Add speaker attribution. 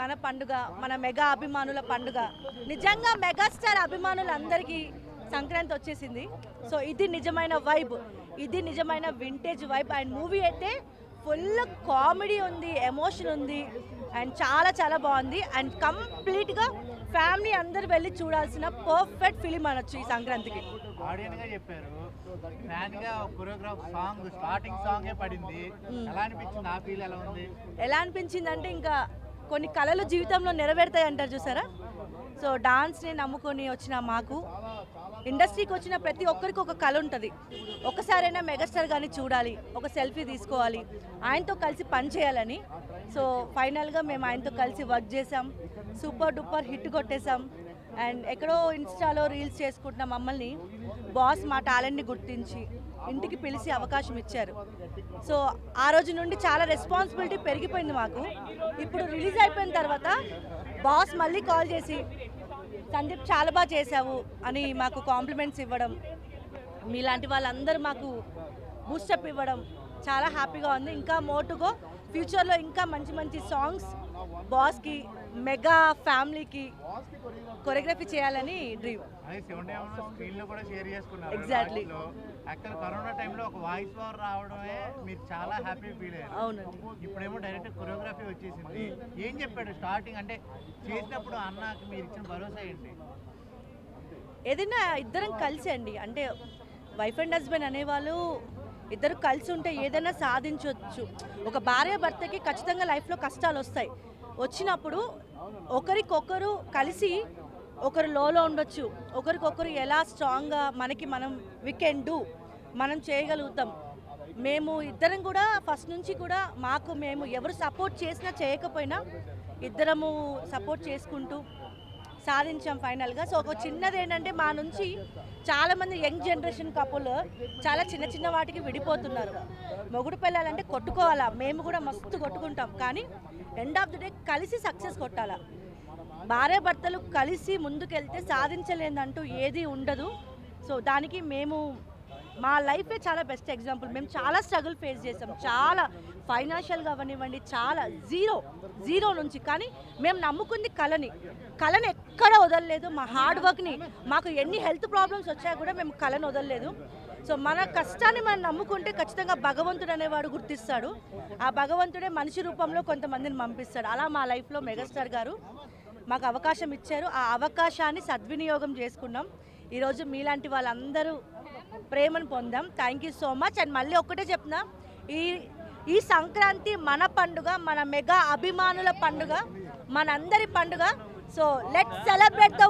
Speaker 1: మన పండుగ, మన మెగా అభిమానుల పండుగ. నిజంగా మెగాస్టార్ అభిమానులందరికీ సంక్రాంతి వచ్చేసింది. సో ఇది నిజమైన వైబ్, ఇది నిజమైన వింటేజ్ వైబ్. అండ్ మూవీ అయితే ఫుల్ కామెడీ ఉంది, ఎమోషన్ ఉంది, అండ్ చాలా చాలా బాగుంది. అండ్ కంప్లీట్గా ఫ్యామిలీ అందరు వెళ్ళి చూడాల్సిన పర్ఫెక్ట్ ఫిలిం అనొచ్చు ఈ సంక్రాంతికి.
Speaker 2: ఆడియన్గా చెప్పారు, ఫ్యాన్గా కొరియోగ్రాఫ్ సాంగ్ స్టార్టింగ్ సాంగే పడింది. ఎలా అనిపించింది? ఆ ఫీల్ ఎలా ఉంది?
Speaker 1: ఎలా అనిపించింది అంటే ఇంకా కొన్ని కళలు జీవితంలో నెరవేరుతాయి అంటారు చూసారా. సో డాన్స్ని నమ్ముకొని వచ్చిన మాకు, ఇండస్ట్రీకి వచ్చిన ప్రతి ఒక్కరికి ఒక కళ ఉంటుంది. ఒకసారైనా మెగాస్టార్ కానీ చూడాలి, ఒక సెల్ఫీ తీసుకోవాలి, ఆయనతో కలిసి పని చేయాలని. సో ఫైనల్గా మేము ఆయనతో కలిసి వర్క్ చేసాం, సూపర్ డూపర్ హిట్ కొట్టేశాం. అండ్ ఎక్కడో ఇన్స్టాలో రీల్స్ చేసుకుంటున్న మమ్మల్ని బాస్ మా టాలెంట్ని గుర్తించి ఇంటికి పిలిచి అవకాశం ఇచ్చారు. సో ఆ రోజు నుండి చాలా రెస్పాన్సిబిలిటీ పెరిగిపోయింది మాకు. ఇప్పుడు రిలీజ్ అయిపోయిన తర్వాత బాస్ మళ్ళీ కాల్ చేసి సందీప్ చాలా బాగా చేశావు అని మాకు కాంప్లిమెంట్స్ ఇవ్వడం, మీలాంటి వాళ్ళందరూ మాకు బూస్టప్ ఇవ్వడం చాలా హ్యాపీగా ఉంది. ఇంకా మోటుగో ఫ్యూచర్లో ఇంకా మంచి మంచి సాంగ్స్ బాస్కి, మెగా ఫ్యామిలీకి కొరియోగ్రఫీ చేయాలని డ్రీమ్. ఎగ్జాక్ట్లీ.
Speaker 2: యాక్చువల్ కరోనా టైంలో ఒక వాయిస్ ఓవర్ రావడమే మీరు చాలా హ్యాపీ ఫీల్ అయ్యారు.
Speaker 1: అవునండి.
Speaker 2: ఇప్పుడేమో డైరెక్ట్ కొరియోగ్రఫీ వచ్చేసింది. ఏం చెప్పాడు స్టార్టింగ్ అంటే చేసినప్పుడు అన్నకి మీరు ఇచ్చిన భరోసా ఏంటి?
Speaker 1: ఏదైనా ఇద్దరం కలిసి అండి, అంటే వైఫ్ అండ్ హస్బెండ్ అనేవాళ్ళు ఇద్దరు కలిసి ఉంటే ఏదైనా సాధించవచ్చు. ఒక భార్య భర్తకి ఖచ్చితంగా లైఫ్లో కష్టాలు వస్తాయి. వచ్చినప్పుడు ఒకరికొకరు కలిసి, ఒకరు లోలో ఉండొచ్చు, ఒకరికొకరు ఎలా స్ట్రాంగ్గా మనకి మనం వి కెన్ డూ, మనం చేయగలుగుతాం. మేము ఇద్దరం కూడా ఫస్ట్ నుంచి కూడా మాకు మేము ఎవరు సపోర్ట్ చేసినా చేయకపోయినా ఇద్దరము సపోర్ట్ చేసుకుంటూ సాధించాం ఫైనల్గా. సో ఒక చిన్నది ఏంటంటే మా నుంచి చాలామంది యంగ్ జనరేషన్ కపుల్ చాలా చిన్న చిన్న వాటికి విడిపోతున్నారు. మొగుడు పిల్లలంటే కొట్టుకోవాలా, మేము కూడా మస్తు కొట్టుకుంటాం, కానీ ఎండ్ ఆఫ్ ది డే కలిసి సక్సెస్ కొట్టాలా. భార్య భర్తలు కలిసి ముందుకెళ్తే సాధించలేదంటూ ఏది ఉండదు. సో దానికి మేము మా లైఫే చాలా బెస్ట్ ఎగ్జాంపుల్. మేము చాలా స్ట్రగుల్ ఫేస్ చేసాం, చాలా ఫైనాన్షియల్గా అవనివ్వండి, చాలా జీరో నుంచి. కానీ మేము నమ్ముకుంది కళని ఎక్కడ వదలలేదు. మా హార్డ్ వర్క్ని, మాకు ఎన్ని హెల్త్ ప్రాబ్లమ్స్ వచ్చాయో కూడా మేము కళను వదలలేదు. సో మన కష్టాన్ని మనం నమ్ముకుంటే ఖచ్చితంగా భగవంతుడు అనేవాడు గుర్తిస్తాడు. ఆ భగవంతుడే మనిషి రూపంలో కొంతమందిని పంపిస్తాడు. అలా మా లైఫ్లో మెగాస్టార్ గారు మాకు అవకాశం ఇచ్చారు. ఆ అవకాశాన్ని సద్వినియోగం చేసుకున్నాం. ఈరోజు మీలాంటి వాళ్ళందరూ ప్రేమను పొందాం. Thank you so much. And మళ్ళీ ఒక్కటే చెప్తున్నా, ఈ సంక్రాంతి మన పండుగ, మన మెగా అభిమానుల పండుగ, మనందరి పండుగ. So let's celebrate the